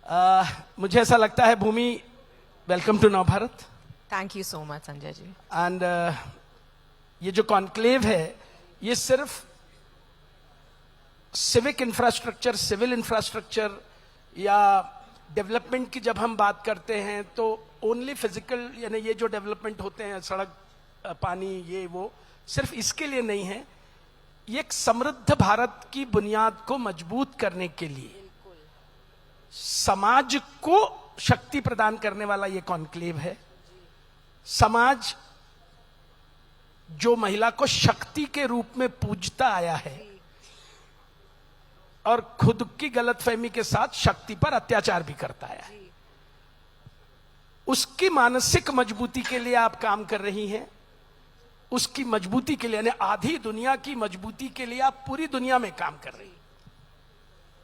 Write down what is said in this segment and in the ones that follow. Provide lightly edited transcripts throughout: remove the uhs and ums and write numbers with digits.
मुझे ऐसा लगता है भूमि, welcome to Nav Bharat. Thank you so much Sanjay ji. And ये जो कॉन्क्लेव है ये सिर्फ सिविक इंफ्रास्ट्रक्चर, सिविल इंफ्रास्ट्रक्चर या डेवलपमेंट की जब हम बात करते हैं तो ओनली फिजिकल, यानी ये जो डेवलपमेंट होते हैं सड़क, पानी, ये वो सिर्फ इसके लिए नहीं है। ये एक समृद्ध भारत की बुनियाद को मजबूत करने के लिए, समाज को शक्ति प्रदान करने वाला ये कॉन्क्लेव है। समाज जो महिला को शक्ति के रूप में पूजता आया है और खुद की गलतफहमी के साथ शक्ति पर अत्याचार भी करता आया है, उसकी मानसिक मजबूती के लिए आप काम कर रही हैं। उसकी मजबूती के लिए, यानी आधी दुनिया की मजबूती के लिए आप पूरी दुनिया में काम कर रही हैं।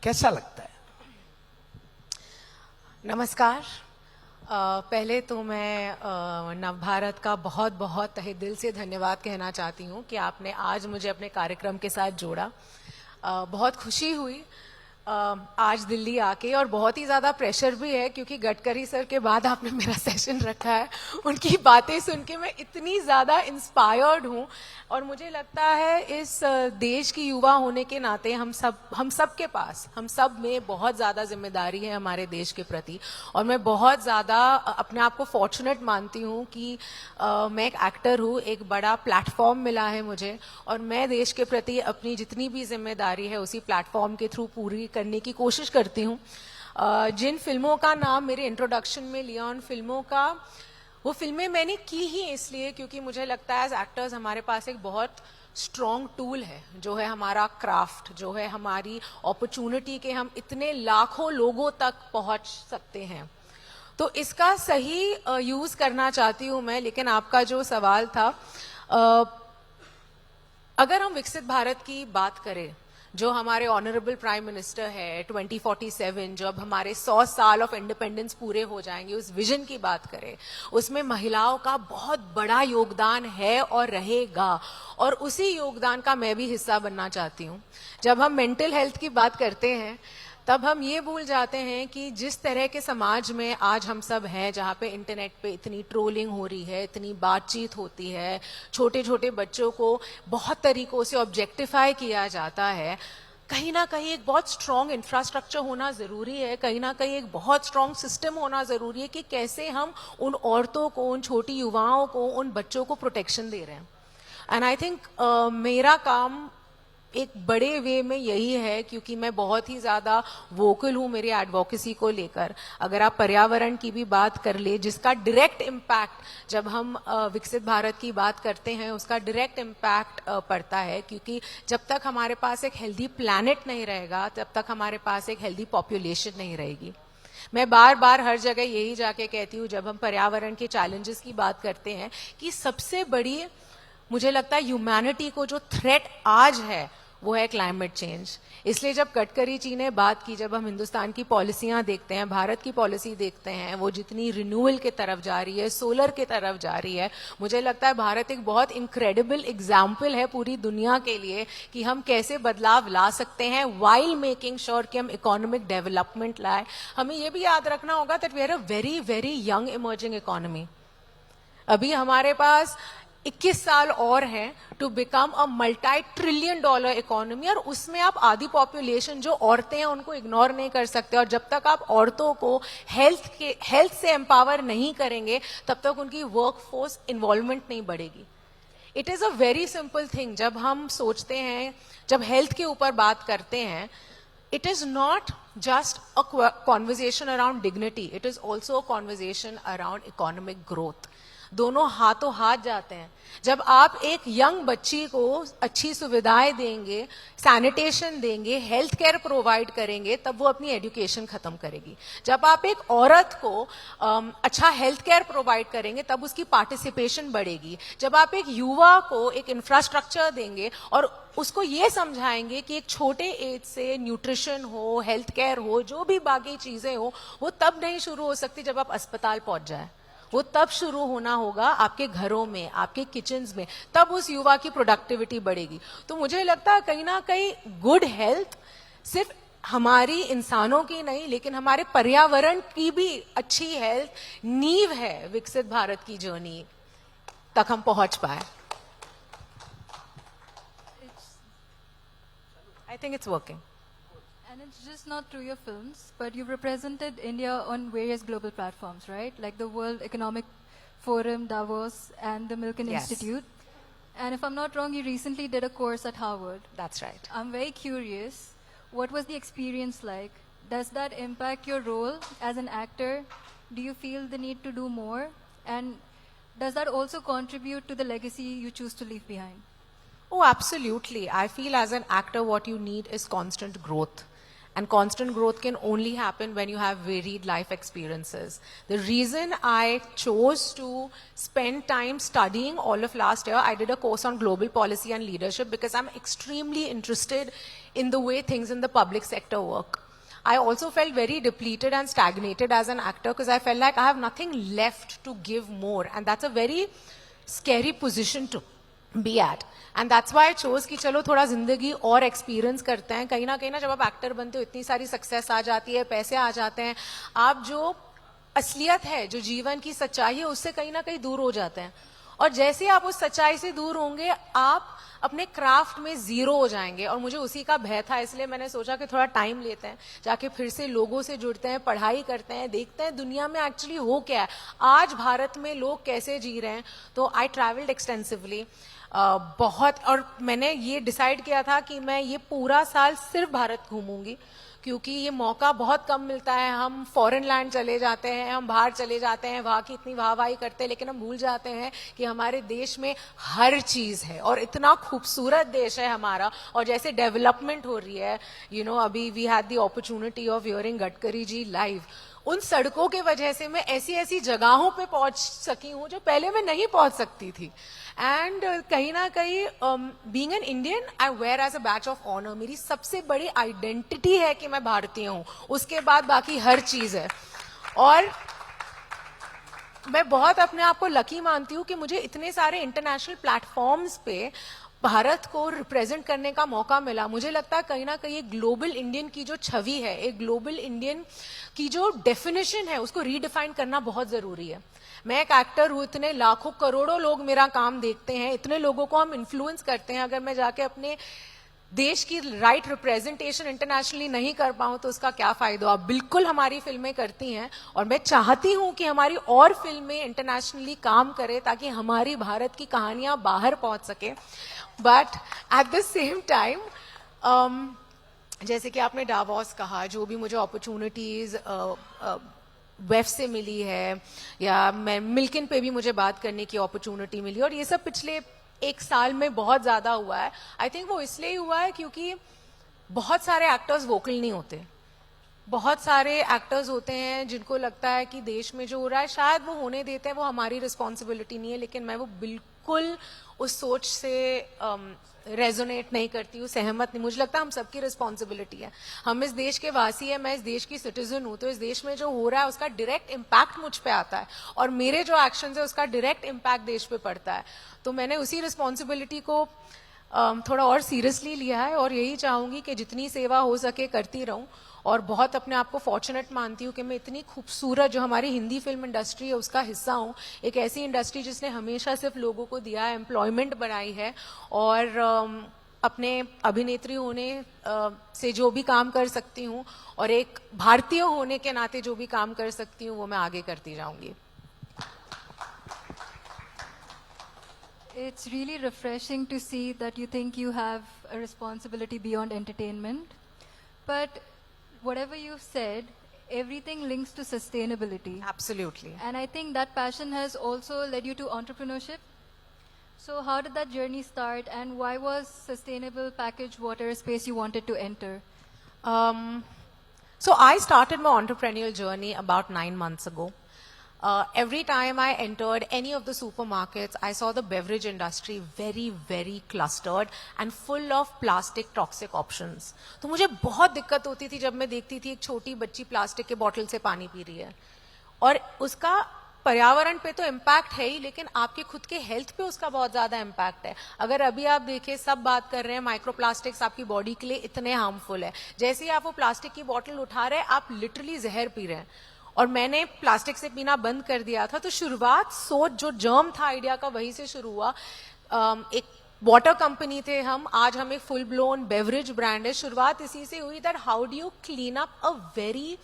कैसा लगता है? नमस्कार। पहले तो मैं नव भारत का बहुत बहुत तहे दिल से धन्यवाद कहना चाहती हूँ कि आपने आज मुझे अपने कार्यक्रम के साथ जोड़ा। बहुत खुशी हुई आज दिल्ली आके, और बहुत ही ज़्यादा प्रेशर भी है क्योंकि गडकरी सर के बाद आपने मेरा सेशन रखा है। उनकी बातें सुन के मैं इतनी ज़्यादा इंस्पायर्ड हूँ, और मुझे लगता है इस देश की युवा होने के नाते हम सब के पास, हम सब में बहुत ज़्यादा जिम्मेदारी है हमारे देश के प्रति। और मैं बहुत ज़्यादा अपने आप को फॉर्चुनेट मानती हूँ कि मैं एक एक्टर हूँ, एक बड़ा प्लेटफॉर्म मिला है मुझे, और मैं देश के प्रति अपनी जितनी भी जिम्मेदारी है उसी प्लेटफॉर्म के थ्रू पूरी करने की कोशिश करती हूँ। जिन फिल्मों का नाम मेरे इंट्रोडक्शन में लिया, उन फिल्मों का, वो फिल्में मैंने की ही इसलिए क्योंकि मुझे लगता है एज एक्टर्स हमारे पास एक बहुत स्ट्रॉन्ग टूल है, जो है हमारा क्राफ्ट, जो है हमारी अपॉर्चुनिटी के हम इतने लाखों लोगों तक पहुंच सकते हैं। तो इसका सही यूज करना चाहती हूँ मैं। लेकिन आपका जो सवाल था, अगर हम विकसित भारत की बात करें, जो हमारे ऑनरेबल प्राइम मिनिस्टर है 2047, जब हमारे 100 साल ऑफ इंडिपेंडेंस पूरे हो जाएंगे, उस विजन की बात करें, उसमें महिलाओं का बहुत बड़ा योगदान है और रहेगा, और उसी योगदान का मैं भी हिस्सा बनना चाहती हूँ। जब हम मेंटल हेल्थ की बात करते हैं तब हम ये भूल जाते हैं कि जिस तरह के समाज में आज हम सब हैं, जहाँ पे इंटरनेट पे इतनी ट्रोलिंग हो रही है, इतनी बातचीत होती है, छोटे छोटे बच्चों को बहुत तरीकों से ऑब्जेक्टिफाई किया जाता है, कहीं ना कहीं एक बहुत स्ट्रॉन्ग इंफ्रास्ट्रक्चर होना ज़रूरी है, कहीं ना कहीं एक बहुत स्ट्रॉन्ग सिस्टम होना ज़रूरी है कि कैसे हम उन औरतों को, उन छोटी युवाओं को, उन बच्चों को प्रोटेक्शन दे रहे हैं। एंड आई थिंक मेरा काम एक बड़े वे में यही है, क्योंकि मैं बहुत ही ज़्यादा वोकल हूँ मेरी एडवोकेसी को लेकर। अगर आप पर्यावरण की भी बात कर ले, जिसका डायरेक्ट इम्पैक्ट, जब हम विकसित भारत की बात करते हैं, उसका डायरेक्ट इम्पैक्ट पड़ता है, क्योंकि जब तक हमारे पास एक हेल्दी प्लैनेट नहीं रहेगा तब तक हमारे पास एक हेल्दी पॉपुलेशन नहीं रहेगी। मैं बार बार हर जगह यही जाके कहती हूँ, जब हम पर्यावरण के चैलेंजेस की बात करते हैं, कि सबसे बड़ी, मुझे लगता है ह्यूमैनिटी को जो थ्रेट आज है वो है क्लाइमेट चेंज। इसलिए जब गडकरी जी ने बात की, जब हम हिंदुस्तान की पॉलिसियां देखते हैं, भारत की पॉलिसी देखते हैं, वो जितनी रिन्यूअल के तरफ जा रही है, सोलर के तरफ जा रही है, मुझे लगता है भारत एक बहुत इनक्रेडिबल एग्जाम्पल है पूरी दुनिया के लिए कि हम कैसे बदलाव ला सकते हैं वाइल मेकिंग श्योर कि हम इकोनॉमिक डेवलपमेंट लाए। हमें ये भी याद रखना होगा that we are a very very young emerging economy. अभी हमारे पास 21 साल और हैं to become a multi trillion dollar economy, और उसमें आप आधी पॉपुलेशन जो औरतें हैं उनको इग्नोर नहीं कर सकते। और जब तक आप औरतों को हेल्थ से एम्पावर नहीं करेंगे तब तक उनकी वर्क फोर्स इन्वॉल्वमेंट नहीं बढ़ेगी। It is a very simple thing. जब हम सोचते हैं, जब हेल्थ के ऊपर बात करते हैं, it is not just a conversation around dignity, it is also a conversation around economic growth. दोनों हाथों हाथ जाते हैं। जब आप एक यंग बच्ची को अच्छी सुविधाएं देंगे, सैनिटेशन देंगे, हेल्थ केयर प्रोवाइड करेंगे, तब वो अपनी एजुकेशन खत्म करेगी। जब आप एक औरत को अच्छा हेल्थ केयर प्रोवाइड करेंगे तब उसकी पार्टिसिपेशन बढ़ेगी। जब आप एक युवा को एक इंफ्रास्ट्रक्चर देंगे और उसको ये समझाएंगे कि एक छोटे एज से न्यूट्रिशन हो, हेल्थ केयर हो, जो भी बाकी चीजें हो, वो तब नहीं शुरू हो सकती जब आप अस्पताल पहुंच जाए, वो तब शुरू होना होगा आपके घरों में, आपके किचन्स में, तब उस युवा की प्रोडक्टिविटी बढ़ेगी। तो मुझे लगता है कहीं ना कहीं गुड हेल्थ सिर्फ हमारी इंसानों की नहीं लेकिन हमारे पर्यावरण की भी अच्छी हेल्थ नींव है विकसित भारत की जर्नी तक हम पहुंच पाए. I think it's working. And it's just not through your films, but you've represented India on various global platforms, right? Like the World Economic Forum, Davos, and the Milken Yes. Institute. And if I'm not wrong, you recently did a course at Harvard. That's right. I'm very curious, what was the experience like? Does that impact your role as an actor? Do you feel the need to do more? And does that also contribute to the legacy you choose to leave behind? Oh, absolutely. I feel as an actor, what you need is constant growth. And constant growth can only happen when you have varied life experiences. The reason I chose to spend time studying all of last year, I did a course on global policy and leadership because I'm extremely interested in the way things in the public sector work. I also felt very depleted and stagnated as an actor because I felt like I have nothing left to give more. And that's a very scary position to be at. And that's why I chose कि चलो थोड़ा जिंदगी और experience करते हैं. कहीं ना जब आप एक्टर बनते हो इतनी सारी सक्सेस आ जाती है, पैसे आ जाते हैं, आप जो असलियत है, जो जीवन की सच्चाई है, उससे कहीं ना कहीं दूर हो जाते हैं. और जैसे आप उस सच्चाई से दूर होंगे, आप अपने क्राफ्ट में जीरो हो जाएंगे. और मुझे उसी का भय था, इसलिए मैंने सोचा कि थोड़ा टाइम लेते हैं, जाके फिर से लोगों से जुड़ते हैं, पढ़ाई करते हैं, देखते हैं दुनिया में एक्चुअली हो क्या है, आज भारत में लोग कैसे जी रहे हैं. तो आई ट्रैवल्ड एक्सटेंसिवली बहुत. और मैंने ये डिसाइड किया था कि मैं ये पूरा साल सिर्फ भारत घूमूंगी, क्योंकि ये मौका बहुत कम मिलता है. हम फॉरेन लैंड चले जाते हैं, हम बाहर चले जाते हैं, वहाँ की इतनी वाहवाही करते हैं, लेकिन हम भूल जाते हैं कि हमारे देश में हर चीज़ है और इतना खूबसूरत देश है हमारा. और जैसे डेवलपमेंट हो रही है, यू नो, अभी we had the opportunity of hearing Gadkari ji live. उन सड़कों के वजह से मैं ऐसी ऐसी जगहों पे पहुंच सकी हूँ जो पहले मैं नहीं पहुंच सकती थी. एंड कहीं ना कहीं being an Indian I wear as a badge of honour. मेरी सबसे बड़ी आइडेंटिटी है कि मैं भारतीय हूँ, उसके बाद बाकी हर चीज है. और मैं बहुत अपने आप को लकी मानती हूँ कि मुझे इतने सारे इंटरनेशनल प्लेटफॉर्म्स पे भारत को रिप्रेजेंट करने का मौका मिला. मुझे लगता है कहीं ना कहीं ग्लोबल इंडियन की जो छवि है, एक ग्लोबल इंडियन की जो डेफिनेशन है, उसको रीडिफाइन करना बहुत जरूरी है. मैं एक एक्टर हूँ, इतने लाखों करोड़ों लोग मेरा काम देखते हैं, इतने लोगों को हम इन्फ्लुएंस करते हैं. अगर मैं जाके अपने देश की राइट रिप्रेजेंटेशन इंटरनेशनली नहीं कर पाऊं तो उसका क्या फायदा. आप बिल्कुल हमारी फिल्में करती हैं और मैं चाहती हूं कि हमारी और फिल्में इंटरनेशनली काम करें ताकि हमारी भारत की कहानियां बाहर पहुंच सके. But at the same time जैसे कि आपने डावोस कहा, जो भी मुझे अपॉर्चुनिटीज वेफ से मिली है, या मैं मिल्किन पे भी मुझे बात करने की अपॉर्चुनिटी मिली, और ये सब पिछले एक साल में बहुत ज्यादा हुआ है. आई थिंक वो इसलिए हुआ है क्योंकि बहुत सारे एक्टर्स वोकल नहीं होते. बहुत सारे एक्टर्स होते हैं जिनको लगता है कि देश में जो हो रहा है शायद वो होने देते हैं, वो हमारी रिस्पॉन्सिबिलिटी नहीं है. लेकिन मैं वो बिल्कुल उस सोच से रेजोनेट नहीं करती हूँ, सहमत नहीं. मुझे लगता है हम सबकी रिस्पॉन्सिबिलिटी है. हम इस देश के वासी हैं, मैं इस देश की सिटीजन हूँ, तो इस देश में जो हो रहा है उसका डायरेक्ट इम्पैक्ट मुझ पे आता है, और मेरे जो एक्शन है उसका डायरेक्ट इम्पैक्ट देश पे पड़ता है. तो मैंने उसी रिस्पॉन्सिबिलिटी को थोड़ा और सीरियसली लिया है, और यही चाहूंगी कि जितनी सेवा हो सके करती रहूं. और बहुत अपने आप को फॉर्चुनेट मानती हूँ कि मैं इतनी खूबसूरत जो हमारी हिंदी फिल्म इंडस्ट्री है उसका हिस्सा हूँ. एक ऐसी इंडस्ट्री जिसने हमेशा सिर्फ लोगों को दिया है, एम्प्लॉयमेंट बनाई है, और अपने अभिनेत्री होने से जो भी काम कर सकती हूँ और एक भारतीय होने के नाते जो भी काम कर सकती हूँ वो मैं आगे करती जाऊंगी. It's really refreshing to see that you think you have a responsibility beyond entertainment. But whatever you've said, everything links to sustainability. Absolutely. And I think that passion has also led you to entrepreneurship. So how did that journey start, and why was sustainable packaged water a space you wanted to enter? So I started my entrepreneurial journey about 9 months ago. Every time I entered any of the supermarkets, I saw the beverage industry very, very clustered and full of plastic toxic options. तो मुझे बहुत दिक्कत होती थी जब मैं देखती थी एक छोटी बच्ची प्लास्टिक के बॉटल से पानी पी रही है, और उसका पर्यावरण पे तो इम्पैक्ट है ही, लेकिन आपके खुद के हेल्थ पे उसका बहुत ज्यादा इम्पैक्ट है। अगर अभी आप देखिए, सब बात कर रहे हैं माइक्रोप्लास्टिक्स आपकी बॉडी के लिए इतने हार्मफुल है, जैसे ही आप वो प्लास्टिक की बोतल उठा रहे हैं आप लिटरली जहर पी रहे हैं। और मैंने प्लास्टिक से पीना बंद कर दिया था, तो शुरुआत सोच जो जर्म था आइडिया का वहीं से शुरू हुआ। एक वाटर कंपनी थे हम, आज हम एक फुल ब्लोन बेवरेज ब्रांड है। शुरुआत इसी से हुई that how do you clean up a very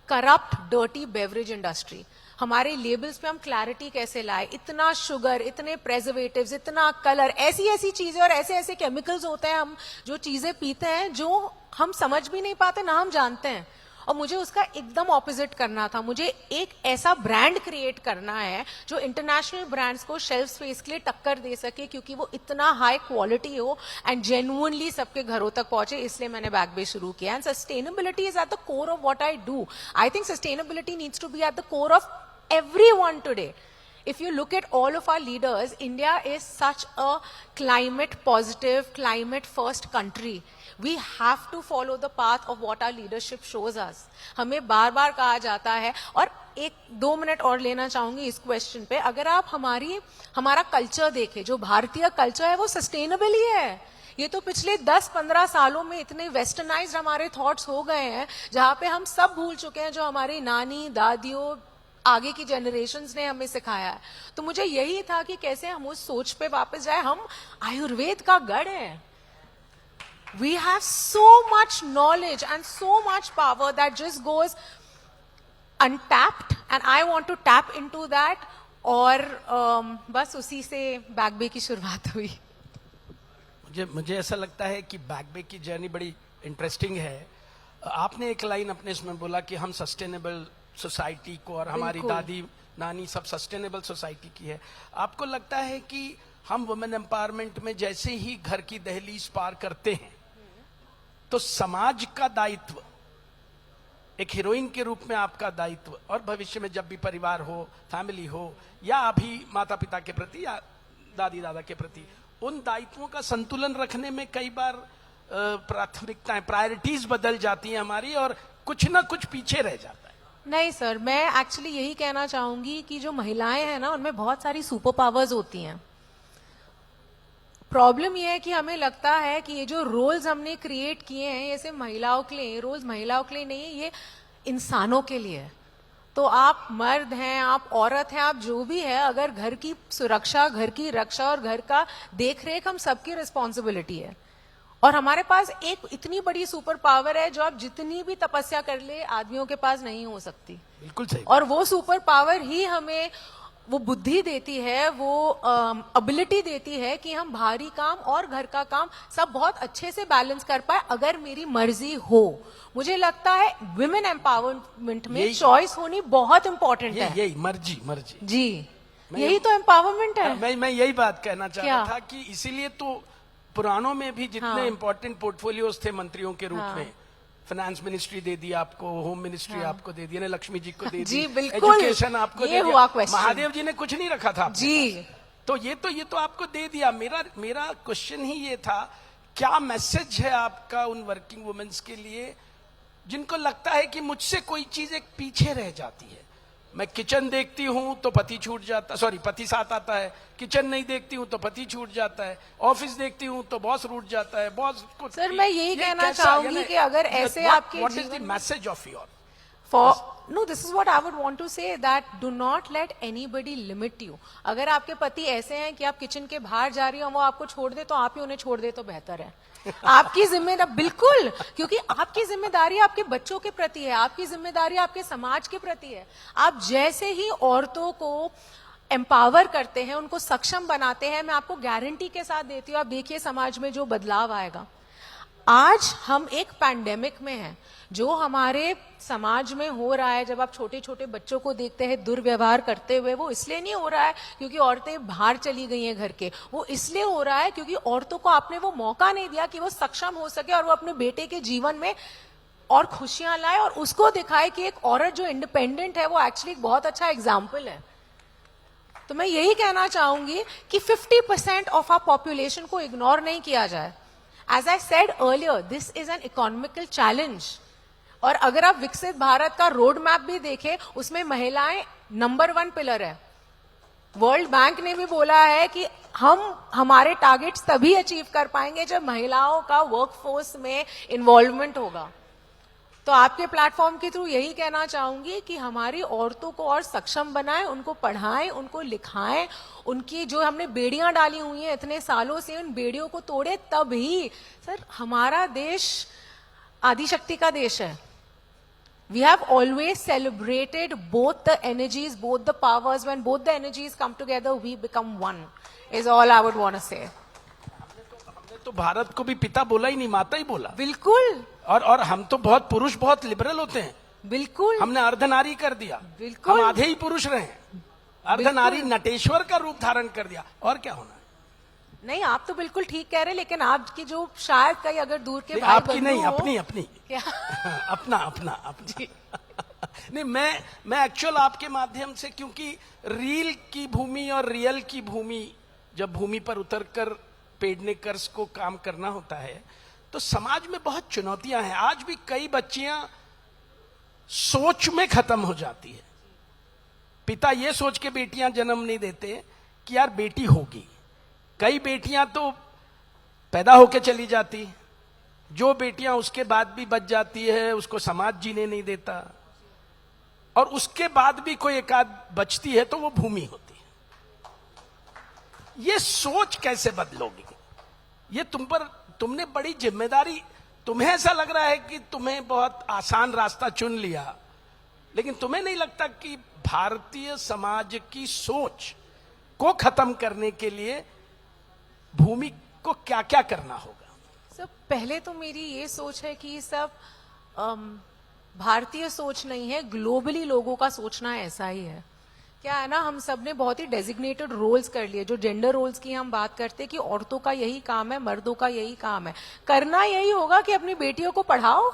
corrupt dirty beverage industry. हमारे लेबल्स पे हम क्लैरिटी कैसे लाए, इतना शुगर, इतने प्रेजर्वेटिव्स, इतना कलर, ऐसी ऐसी चीजें और ऐसे ऐसे केमिकल्स होते हैं हम जो चीजें पीते हैं जो हम समझ भी नहीं पाते ना हम जानते हैं। और मुझे उसका एकदम ऑपोजिट करना था। मुझे एक ऐसा ब्रांड क्रिएट करना है जो इंटरनेशनल ब्रांड्स को शेल्फ स्पेस के लिए टक्कर दे सके, क्योंकि वो इतना हाई क्वालिटी हो एंड जेन्युइनली सबके घरों तक पहुंचे। इसलिए मैंने बैकबे शुरू किया। And sustainability is at the core of what I do. I think sustainability needs to be at the core of everyone today. If you look at all of our leaders, India is such a climate positive, climate first country. We have to follow the path of what our leadership shows us. हमें बार बार कहा जाता है, और एक 2 minute और लेना चाहूंगी इस क्वेश्चन पे। अगर आप हमारा कल्चर देखें, जो भारतीय कल्चर है वो सस्टेनेबल ही है। ये तो पिछले 10-15 सालों में इतने वेस्टर्नाइज्ड हमारे थॉट्स हो गए हैं, जहां पे हम सब भूल चुके हैं जो हमारी नानी दादियों आगे की जनरेशन्स ने हमें सिखाया है। तो मुझे यही था कि कैसे हम उस सोच पे वापस जाए। हम आयुर्वेद का गढ़ है। We have so much knowledge and so much power that just goes untapped, and I want to tap into that. और बस उसी से बैकबे की शुरुआत हुई। मुझे ऐसा लगता है कि बैकबे की जर्नी बड़ी इंटरेस्टिंग है। आपने एक लाइन अपने इसमें बोला कि हम सस्टेनेबल सोसाइटी को, और हमारी दादी नानी सब सस्टेनेबल सोसाइटी की है। आपको लगता है कि हम वुमेन एम्पावरमेंट में जैसे ही घर की दहलीज पार करते हैं तो समाज का दायित्व, एक हीरोइन के रूप में आपका दायित्व, और भविष्य में जब भी परिवार हो, फैमिली हो, या अभी माता पिता के प्रति या दादी दादा के प्रति, उन दायित्वों का संतुलन रखने में कई बार प्राथमिकताएं, प्रायोरिटीज बदल जाती हैं हमारी, और कुछ ना कुछ पीछे रह जाता है। नहीं सर, मैं एक्चुअली यही कहना चाहूंगी कि जो महिलाएं हैं ना, उनमें बहुत सारी सुपर पावर्स होती हैं। प्रॉब्लम ये है कि हमें लगता है कि ये जो रोल्स हमने क्रिएट किए हैं ये सिर्फ महिलाओं के लिए, ये रोल्स महिलाओं के लिए नहीं है, ये इंसानों के लिए है। तो आप मर्द हैं, आप औरत हैं, आप जो भी है, अगर घर की सुरक्षा, घर की रक्षा और घर का देख रेख हम सबकी रिस्पॉन्सिबिलिटी है। और हमारे पास एक इतनी बड़ी सुपर पावर है जो आप जितनी भी तपस्या कर ले आदमियों के पास नहीं हो सकती। बिल्कुल सही। और वो सुपर पावर ही हमें वो बुद्धि देती है, वो एबिलिटी देती है कि हम बाहरी काम और घर का काम सब बहुत अच्छे से बैलेंस कर पाए, अगर मेरी मर्जी हो। मुझे लगता है विमेन एम्पावरमेंट में चॉइस होनी बहुत इंपॉर्टेंट है। यही मर्जी जी, यही तो एम्पावरमेंट है। मैं यही बात कहना चाह रहा था कि इसीलिए तो पुरानों में भी जितने इंपॉर्टेंट पोर्टफोलियोज थे मंत्रियों के रूप में, फाइनेंस मिनिस्ट्री दे दी आपको, होम मिनिस्ट्री आपको दे दी, लक्ष्मी जी को दे दी, जी बिल्कुल, एजुकेशन आपको दे दिया, महादेव जी ने कुछ नहीं रखा था जी, तो ये तो आपको दे दिया। मेरा क्वेश्चन ही ये था, क्या मैसेज है आपका उन वर्किंग वुमेन्स के लिए जिनको लगता है कि मुझसे कोई चीज एक पीछे रह जाती है? मैं किचन देखती हूं तो पति छूट जाता, सॉरी पति साथ आता है, किचन नहीं देखती हूं तो पति छूट जाता है, ऑफिस देखती हूं तो बॉस रूठ जाता है, बॉस को। सर मैं यही कहना चाहूंगी कि अगर ऐसे आपके what is the message of your No, this is what I would want to say, that do not let anybody limit you. अगर आपके पति ऐसे हैं कि आप किचन के बाहर जा रही हो, वो आपको छोड़ दे तो आप ही उन्हें छोड़ दे तो बेहतर है। आपकी जिम्मेदारी, बिल्कुल, क्योंकि आपकी जिम्मेदारी आपके बच्चों के प्रति है, आपकी जिम्मेदारी आपके समाज के प्रति है। आप जैसे ही औरतों को एम्पावर करते हैं, उनको सक्षम बनाते हैं, मैं आपको गारंटी के साथ देती हूँ, आप देखिए समाज में जो बदलाव आएगा। आज हम एक पैंडेमिक में हैं, जो हमारे समाज में हो रहा है, जब आप छोटे छोटे बच्चों को देखते हैं दुर्व्यवहार करते हुए, वो इसलिए नहीं हो रहा है क्योंकि औरतें बाहर चली गई हैं घर के, वो इसलिए हो रहा है क्योंकि औरतों को आपने वो मौका नहीं दिया कि वो सक्षम हो सके और वो अपने बेटे के जीवन में और खुशियां लाए और उसको दिखाए कि एक औरत जो इंडिपेंडेंट है वो एक्चुअली एक बहुत अच्छा एग्जाम्पल है। तो मैं यही कहना चाहूंगी कि 50% ऑफ आवर पॉपुलेशन को इग्नोर नहीं किया जाए। As I said earlier, this is an economical challenge. और अगर आप विकसित भारत का रोड मैप भी देखें, उसमें महिलाएं नंबर 1 पिलर है। वर्ल्ड बैंक ने भी बोला है कि हम हमारे टारगेट्स तभी अचीव कर पाएंगे जब महिलाओं का वर्कफोर्स में इन्वॉल्वमेंट होगा। तो आपके प्लेटफॉर्म के थ्रू यही कहना चाहूंगी कि हमारी औरतों को और सक्षम बनाएं, उनको पढ़ाएं, उनको लिखाएं, उनकी जो हमने बेड़ियां डाली हुई हैं इतने सालों से, उन बेड़ियों को तोड़े, तभी सर हमारा देश आदिशक्ति का देश है। We have always celebrated both the energies, both the powers. When both the energies come together, we become one, is all I would want to say. हमने तो भारत को भी पिता बोला ही नहीं, माता ही बोला। बिल्कुल और हम तो बहुत पुरुष, बहुत लिबरल होते हैं। बिल्कुल हमने अर्धनारी कर दिया, बिल्कुल। हम आधे ही पुरुष रहे। अर्धनारी नटेश्वर का रूप धारण कर दिया, और क्या होना है? नहीं, आप तो बिल्कुल ठीक कह रहे हैं, लेकिन आपकी जो शायद कहीं अगर दूर के भाई आपकी बंधु नहीं, हो- अपनी क्या? अपना नहीं, मैं एक्चुअल आपके माध्यम से, क्योंकि रील की भूमि और रियल की भूमि, जब भूमि पर उतरकर पेड़ने कर्ज को काम करना होता है तो समाज में बहुत चुनौतियां हैं। आज भी कई बच्चियां सोच में खत्म हो जाती है। पिता ये सोच के बेटियां जन्म नहीं देते कि यार बेटी होगी। कई बेटियां तो पैदा होके चली जाती, जो बेटियां उसके बाद भी बच जाती है उसको समाज जीने नहीं देता, और उसके बाद भी कोई एक आध बचती है तो वो भूमि होती है। ये सोच कैसे बदलोगी? ये तुमने बड़ी जिम्मेदारी, तुम्हें ऐसा लग रहा है कि तुम्हें बहुत आसान रास्ता चुन लिया, लेकिन तुम्हें नहीं लगता कि भारतीय समाज की सोच को खत्म करने के लिए भूमि को क्या क्या करना होगा? सब पहले तो मेरी ये सोच है कि सब भारतीय सोच नहीं है, ग्लोबली लोगों का सोचना ऐसा ही है। क्या है ना, हम सब ने बहुत ही डेजिग्नेटेड रोल्स कर लिए, जो जेंडर रोल्स की हम बात करते हैं कि औरतों का यही काम है, मर्दों का यही काम है। करना यही होगा कि अपनी बेटियों को पढ़ाओ,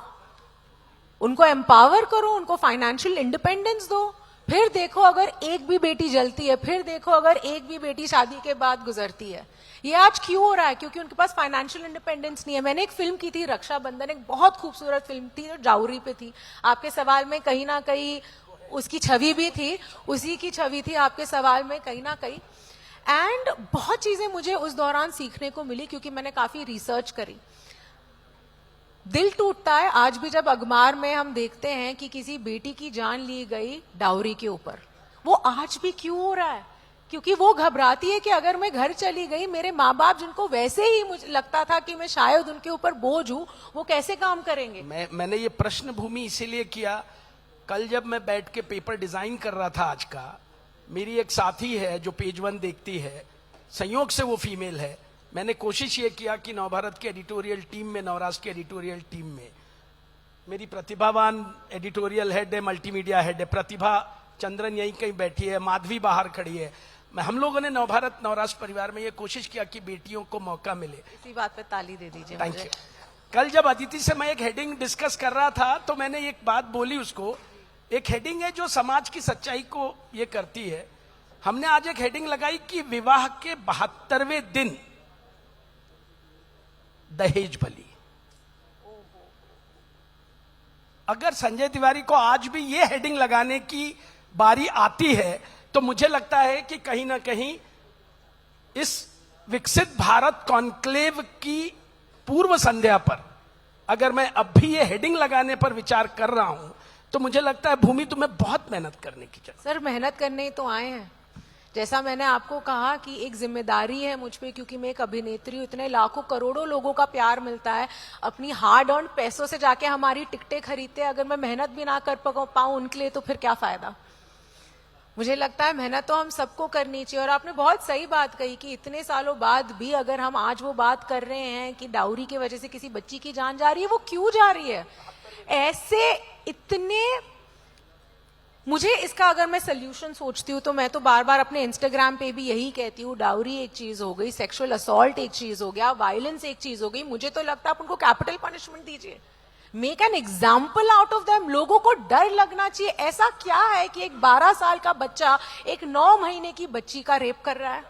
उनको एम्पावर करो, उनको फाइनेंशियल इंडिपेंडेंस दो। फिर देखो अगर एक भी बेटी जलती है, फिर देखो अगर एक भी बेटी शादी के बाद गुजरती है। ये आज क्यों हो रहा है? क्योंकि उनके पास फाइनेंशियल इंडिपेंडेंस नहीं है। मैंने एक फिल्म की थी रक्षाबंधन, एक बहुत खूबसूरत फिल्म थी, जो डाउरी पे थी। आपके सवाल में कहीं ना कहीं उसकी छवि भी थी, उसी की छवि थी आपके सवाल में कहीं ना कहीं। एंड बहुत चीजें मुझे उस दौरान सीखने को मिली, क्योंकि मैंने काफी रिसर्च करी। दिल टूटता है आज भी जब अखबार में हम देखते हैं कि किसी बेटी की जान ली गई डाउरी के ऊपर। वो आज भी क्यों हो रहा है? क्योंकि वो घबराती है कि अगर मैं घर चली गई, मेरे माँ बाप जिनको वैसे ही मुझे लगता था कि मैं शायद उनके ऊपर बोझ हूं, वो कैसे काम करेंगे? मैंने ये प्रश्न भूमि इसीलिए किया, कल जब मैं बैठ के पेपर डिजाइन कर रहा था आज का, मेरी एक साथी है जो पेज 1 देखती है, संयोग से वो फीमेल है। मैंने कोशिश ये किया कि नवभारत की एडिटोरियल टीम में, नवराष्ट्र की एडिटोरियल टीम में मेरी प्रतिभावान एडिटोरियल हेड है, मल्टीमीडिया हेड है, प्रतिभा चंद्रन यहीं कहीं बैठी है, माधवी बाहर खड़ी है। हम लोगों ने नवभारत नवराष्ट्र परिवार में ये कोशिश किया कि बेटियों को मौका मिले। इसी बात पे ताली दे दीजिए थैंक मुझे। यू। कल जब अदिति से मैं एक हेडिंग डिस्कस कर रहा था तो मैंने एक बात बोली उसको, एक हेडिंग है जो समाज की सच्चाई को ये करती है। हमने आज एक हेडिंग लगाई कि विवाह के 72वें दिन दहेज बलि। अगर संजय तिवारी को आज भी ये हेडिंग लगाने की बारी आती है तो मुझे लगता है कि कहीं ना कहीं इस विकसित भारत कॉन्क्लेव की पूर्व संध्या पर अगर मैं अब भी ये हेडिंग लगाने पर विचार कर रहा हूं तो मुझे लगता है भूमि तुम्हें बहुत मेहनत करने की जरूरत। सर मेहनत करने ही तो आए हैं। जैसा मैंने आपको कहा कि एक जिम्मेदारी है मुझ पे, क्योंकि मैं एक अभिनेत्री हूं, इतने लाखों करोड़ों लोगों का प्यार मिलता है। अपनी हार्ड अर्न पैसों से जाके हमारी टिकटें खरीदते हैं, अगर मैं मेहनत भी ना कर पाऊं उनके लिए तो फिर क्या फायदा? मुझे लगता है मेहनत तो हम सबको करनी चाहिए। और आपने बहुत सही बात कही कि इतने सालों बाद भी अगर हम आज वो बात कर रहे हैं कि डाउरी की वजह से किसी बच्ची की जान जा रही है, वो क्यों जा रही है? ऐसे इतने, मुझे इसका अगर मैं सोल्यूशन सोचती हूँ तो मैं तो बार बार अपने इंस्टाग्राम पे भी यही कहती हूँ, डाउरी एक चीज हो गई, सेक्सुअल असॉल्ट एक चीज हो गया, वायलेंस एक चीज हो गई। मुझे तो लगता है आप उनको कैपिटल पनिशमेंट दीजिए, make an example out of them. लोगों को डर लगना चाहिए। ऐसा क्या है कि एक 12 साल का बच्चा एक 9 महीने की बच्ची का रेप कर रहा है?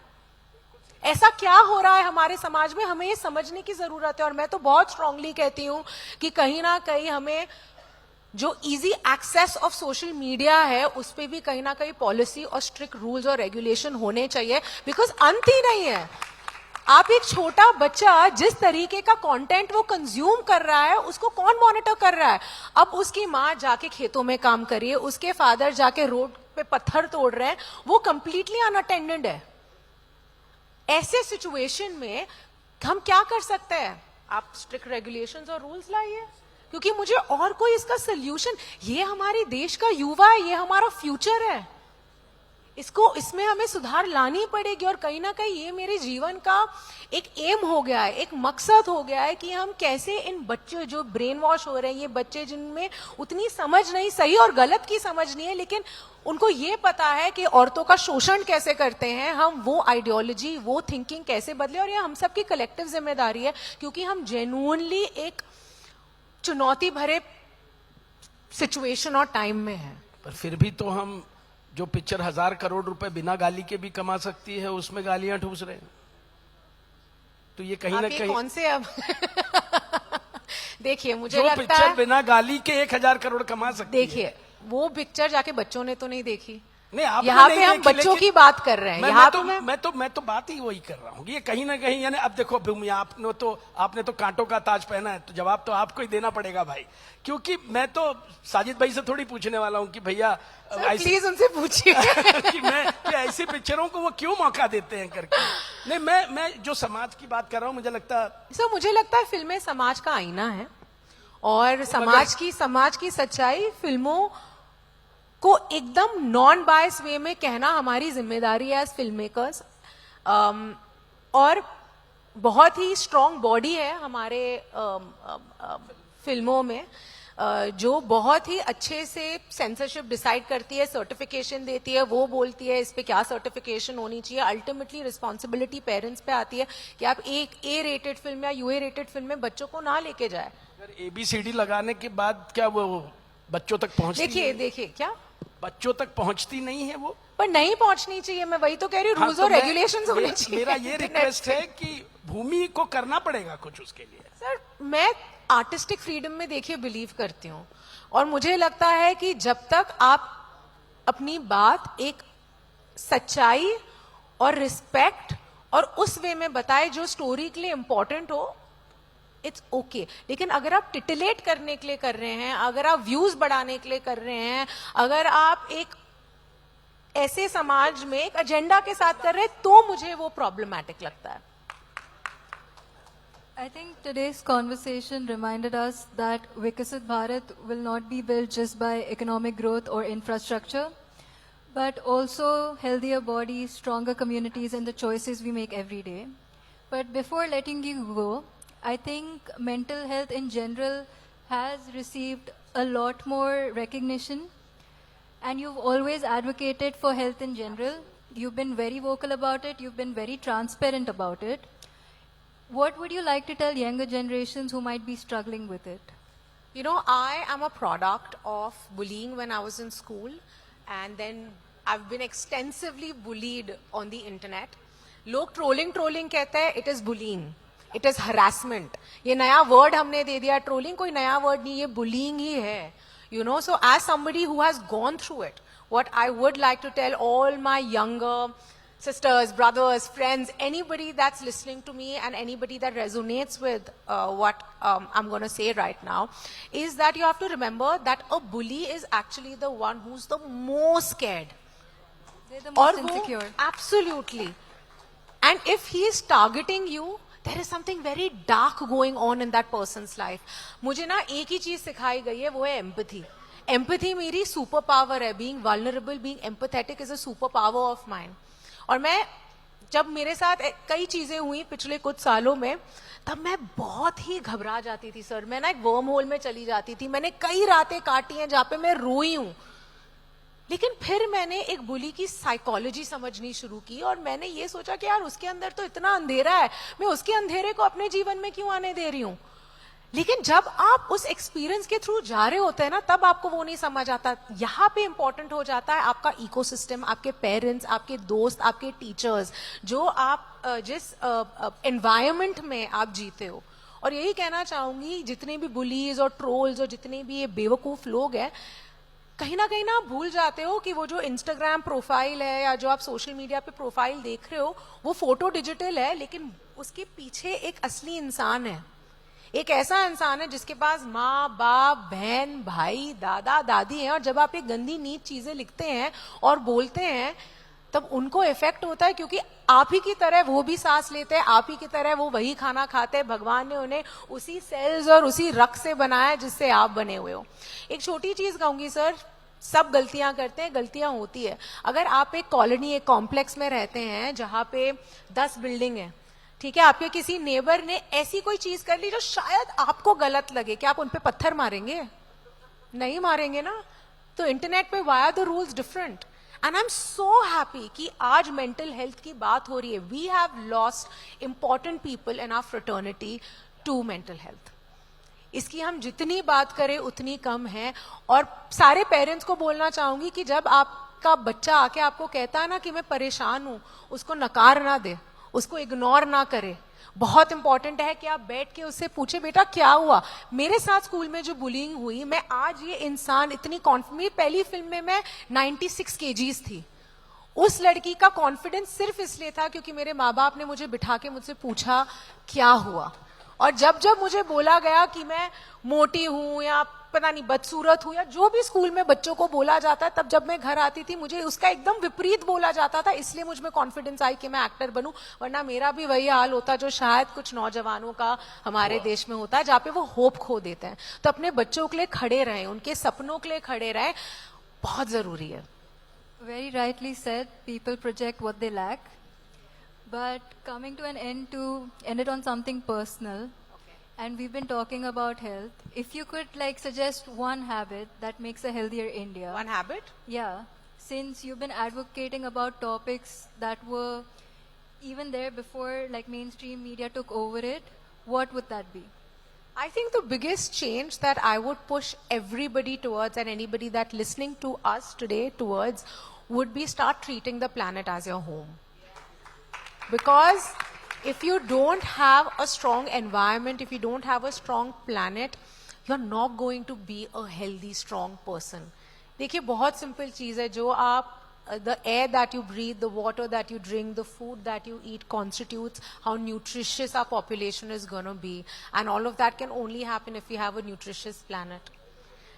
ऐसा क्या हो रहा है हमारे समाज में? हमें ये समझने की जरूरत है। और मैं तो बहुत स्ट्रांगली कहती हूं कि कहीं ना कहीं हमें जो easy access of social media है उस पे भी कहीं ना कहीं पॉलिसी और स्ट्रिक्ट रूल्स और रेगुलेशन होने चाहिए, बिकॉज अंत ही नहीं है। आप एक छोटा बच्चा जिस तरीके का कंटेंट वो कंज्यूम कर रहा है उसको कौन मॉनिटर कर रहा है? अब उसकी माँ जाके खेतों में काम कर रही है, उसके फादर जाके रोड पे पत्थर तोड़ रहे हैं, वो कंप्लीटली अनअटेंडेड है। ऐसे सिचुएशन में हम क्या कर सकते हैं? आप स्ट्रिक्ट रेगुलेशंस और रूल्स लाइए, क्योंकि मुझे और कोई इसका सोल्यूशन, ये हमारे देश का युवा है, ये हमारा फ्यूचर है, इसमें हमें सुधार लानी पड़ेगी। और कहीं ना कहीं ये मेरे जीवन का एक एम हो गया है, एक मकसद हो गया है कि हम कैसे इन बच्चों जो ब्रेन वॉश हो रहे हैं, ये बच्चे जिनमें उतनी समझ नहीं, सही और गलत की समझ नहीं है, लेकिन उनको ये पता है कि औरतों का शोषण कैसे करते हैं, हम वो आइडियोलॉजी, वो थिंकिंग कैसे बदले। और ये हम सबकी कलेक्टिव जिम्मेदारी है, क्योंकि हम जेन्युइनली एक चुनौती भरे सिचुएशन और टाइम में है। पर फिर भी तो हम जो पिक्चर 1000 करोड़ रुपए बिना गाली के भी कमा सकती है, उसमें गालियां ठूस रहे हैं, तो ये कहीं ना कहीं कौन से अब देखिए, मुझे जो लगता पिक्चर है बिना गाली के 1000 करोड़ कमा सकती है। देखिए, वो पिक्चर जाके बच्चों ने तो नहीं देखी। नहीं, आपने यहाँ नहीं पे हम देखी, बच्चों लेकिन की बात कर रहे हैं। यहाँ पे मैं तो बात ही वही कर रहा हूँ। ये कहीं ना कहीं, यानी अब देखो भूमि, आपने तो कांटों का ताज पहना है, तो जवाब तो आपको ही देना पड़ेगा भाई, क्योंकि मैं तो साजिद भाई से थोड़ी पूछने वाला हूँ कि भैया प्लीज उनसे पूछिए कि ऐसी पिक्चरों को वो क्यों मौका देते हैं करके। नहीं, मैं जो समाज की बात कर रहा हूँ, मुझे लगता है फिल्में समाज का आईना है, और समाज की सच्चाई फिल्मों को एकदम नॉन बायस वे में कहना हमारी जिम्मेदारी है एज फिल्म मेकर्स। और बहुत ही स्ट्रॉन्ग बॉडी है हमारे फिल्मों में, जो बहुत ही अच्छे से सेंसरशिप डिसाइड करती है, सर्टिफिकेशन देती है, वो बोलती है इस पे क्या सर्टिफिकेशन होनी चाहिए। अल्टीमेटली रिस्पॉन्सिबिलिटी पेरेंट्स पे आती है कि आप एक ए रेटेड फिल्म या यूए रेटेड फिल्म में बच्चों को ना लेके जाए। ABCD लगाने के बाद क्या वो बच्चों तक पहुंचती है? देखिए क्या बच्चों तक पहुंचती नहीं है वो, पर नहीं पहुंचनी चाहिए। मैं वही तो कह रही हूँ, रूल्स और रेगुलेशंस होने चाहिए। मेरा ये रिक्वेस्ट है कि भूमि को करना पड़ेगा कुछ उसके लिए। सर, मैं आर्टिस्टिक फ्रीडम में देखिए बिलीव करती हूँ, और मुझे लगता है कि जब तक आप अपनी बात एक सच्चाई और रिस्पेक्ट और उस वे में बताए जो स्टोरी के लिए इंपॉर्टेंट हो, इट्स ओके। लेकिन अगर आप टिटिलेट करने के लिए कर रहे हैं, अगर आप व्यूज बढ़ाने के लिए कर रहे हैं, अगर आप एक ऐसे समाज में एक एजेंडा के साथ कर रहे हैं, तो मुझे वो प्रॉब्लमैटिक लगता है। I think today's conversation reminded us that Viksit Bharat will not be built just by economic growth or infrastructure, but also healthier bodies, stronger communities, and the choices we make every day. But before letting you go, I think mental health in general has received a lot more recognition, and you've always advocated for health in general. You've been very vocal about it, you've been very transparent about it. What would you like to tell younger generations who might be struggling with it? You know, I am a product of bullying when I was in school, and then I've been extensively bullied on the internet. लोग trolling कहते हैं, it is bullying, it is harassment. ये नया word हमने दे दिया, trolling कोई नया word नहीं, ये bullying ही है. You know, so as somebody who has gone through it, what I would like to tell all my younger sisters, brothers, friends, anybody that's listening to me and anybody that resonates with what I'm going to say right now, is that you have to remember that a bully is actually the one who's the most scared. They're the most insecure. Absolutely. And if he is targeting you, there is something very dark going on in that person's life. मुझे ना एक ही चीज सिखाई गई है, वो है empathy. Empathy मेरी सुपर पावर है. Being vulnerable, being empathetic is a super power of mine. और मैं, जब मेरे साथ कई चीजें हुई पिछले कुछ सालों में, तब मैं बहुत ही घबरा जाती थी सर. मैं ना एक वर्म होल में चली जाती थी. मैंने कई रातें काटी हैं जहाँ पे मैं रोई हूँ. लेकिन फिर मैंने एक बुली की साइकोलॉजी समझनी शुरू की, और मैंने ये सोचा कि यार उसके अंदर तो इतना अंधेरा है, मैं उसके अंधेरे को अपने जीवन में क्यों आने दे रही हूँ. लेकिन जब आप उस एक्सपीरियंस के थ्रू जा रहे होते हैं ना, तब आपको वो नहीं समझ आता. यहाँ पे इंपॉर्टेंट हो जाता है आपका इकोसिस्टम, आपके पेरेंट्स, आपके दोस्त, आपके टीचर्स, जो आप जिस एनवायरनमेंट में आप जीते हो. और यही कहना चाहूंगी, जितने भी बुलीज और ट्रोल्स और जितने भी ये बेवकूफ लोग हैं, कहीं ना आप भूल जाते हो कि वो जो इंस्टाग्राम प्रोफाइल है या जो आप सोशल मीडिया पे प्रोफाइल देख रहे हो, वो फोटो डिजिटल है, लेकिन उसके पीछे एक असली इंसान है, एक ऐसा इंसान है जिसके पास माँ बाप बहन भाई दादा दादी हैं। और जब आप ये गंदी नीच चीजें लिखते हैं और बोलते हैं, तब उनको इफेक्ट होता है, क्योंकि आप ही की तरह वो भी सांस लेते हैं, आप ही की तरह वो वही खाना खाते हैं। भगवान ने उन्हें उसी सेल्स और उसी रक्त से बनाया जिससे आप बने हुए हो। एक छोटी चीज कहूंगी सर, सब गलतियां करते हैं, गलतियां होती है। अगर आप एक कॉलोनी, एक कॉम्प्लेक्स में रहते हैं जहां पे 10 बिल्डिंग है, ठीक है, आपके किसी नेबर ने ऐसी कोई चीज कर ली जो शायद आपको गलत लगे, क्या आप उन पे पत्थर मारेंगे? नहीं मारेंगे ना। तो इंटरनेट पे why are the rules different? And I am so happy कि आज मेंटल हेल्थ की बात हो रही है। We have lost important people in our fraternity to mental health. इसकी हम जितनी बात करें उतनी कम है। और सारे पेरेंट्स को बोलना चाहूंगी कि जब आपका बच्चा आके आपको कहता है ना कि मैं परेशान हूं, उसको नकार ना दे, उसको इग्नोर ना करे। बहुत इंपॉर्टेंट है कि आप बैठ के उससे पूछे, बेटा क्या हुआ? मेरे साथ स्कूल में जो बुलिंग हुई, मैं आज ये इंसान इतनी कॉन्फिडेंट, पहली फिल्म में मैं 96 kgs थी। उस लड़की का कॉन्फिडेंस सिर्फ इसलिए था क्योंकि मेरे माँ बाप ने मुझे बिठा के मुझसे पूछा क्या हुआ। और जब जब मुझे बोला गया कि मैं मोटी हूं या पता नहीं बदसूरत हूं या जो भी स्कूल में बच्चों को बोला जाता है, तब जब मैं घर आती थी मुझे उसका एकदम विपरीत बोला जाता था। इसलिए मुझ में कॉन्फिडेंस आई कि मैं एक्टर बनूं, वरना मेरा भी वही हाल होता जो शायद कुछ नौजवानों का हमारे देश में होता है, जहाँ पे वो होप खो देते हैं। तो अपने बच्चों के लिए खड़े रहें, उनके सपनों के लिए खड़े रहें, बहुत जरूरी है। Very rightly said, people project what they lack. But coming to an end, to end it on something personal, and we've been talking about health. If you could like suggest one habit that makes a healthier India. One habit? Yeah, since you've been advocating about topics that were even there before like mainstream media took over it, what would that be? I think the biggest change that I would push everybody towards, and anybody that listening to us today towards, would be start treating the planet as your home. Because if you don't have a strong environment, if you don't have a strong planet, you're not going to be a healthy, strong person. देखिए बहुत simple चीज है, जो आप the air that you breathe, the water that you drink, the food that you eat constitutes how nutritious our population is going to be. And all of that can only happen if we have a nutritious planet.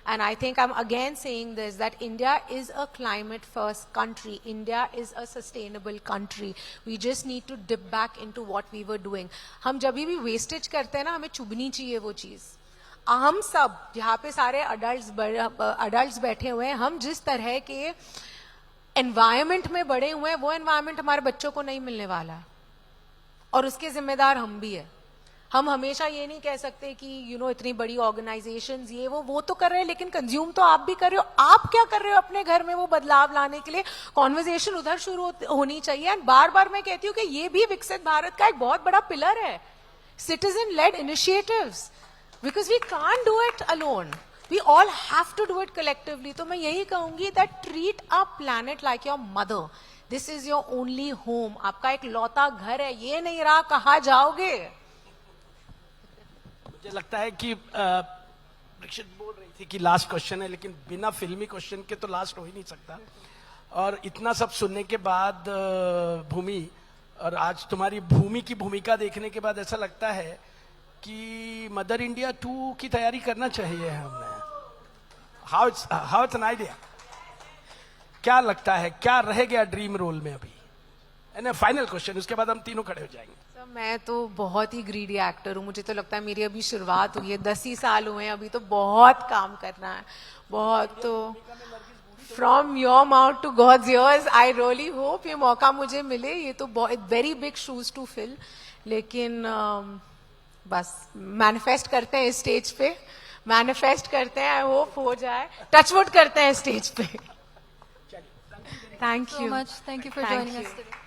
And I think I'm again saying this, that India is a climate first country. India is a sustainable country. We just need to dip back into what we were doing. हम जब भी wastage करते हैं ना, हमें चुभनी चाहिए वो चीज। हम सब जहाँ पे सारे adults बैठे हुए हैं, हम जिस तरह के एनवायरमेंट में बड़े हुए हैं, वो एनवायरमेंट हमारे बच्चों को नहीं मिलने वाला है, और उसके जिम्मेदार हम भी है। हम हमेशा ये नहीं कह सकते कि इतनी बड़ी ऑर्गेनाइजेशंस ये वो तो कर रहे हैं, लेकिन कंज्यूम तो आप भी कर रहे हो। आप क्या कर रहे हो अपने घर में वो बदलाव लाने के लिए? कॉन्वर्जेशन उधर शुरू होनी चाहिए। एंड बार बार मैं कहती हूँ कि ये भी विकसित भारत का एक बहुत बड़ा पिलर है, citizen led initiatives, because we can't do it alone, we all have to do it collectively. तो मैं यही कहूंगी that treat our planet like your mother. This is your only home. आपका एक लौता घर है, ये नहीं रहा कहाँ जाओगे? मुझे लगता है कि दीक्षित बोल रही थी कि लास्ट क्वेश्चन है, लेकिन बिना फिल्मी क्वेश्चन के तो लास्ट हो ही नहीं सकता। और इतना सब सुनने के बाद भूमि, और आज तुम्हारी भूमि की भूमिका देखने के बाद ऐसा लगता है कि मदर इंडिया 2 की तैयारी करना चाहिए हमें। How it's an idea? क्या लगता है, क्या रह गया ड्रीम रोल में अभी? एंड फाइनल क्वेश्चन, उसके बाद हम तीनों खड़े हो जाएंगे। सर मैं तो बहुत ही ग्रीडी एक्टर हूँ, मुझे तो लगता है मेरी अभी शुरुआत हुई है, 10 ही साल हुए हैं, अभी तो बहुत काम करना है, बहुत। तो from your mouth to God's ears, I really hope ये मौका मुझे मिले। ये तो very big shoes to fill, लेकिन बस मैनिफेस्ट करते हैं स्टेज पे, मैनिफेस्ट करते हैं, आई होप हो जाए, टचवुड करते हैं स्टेज पे। Thank So you much. Thank you for joining us today.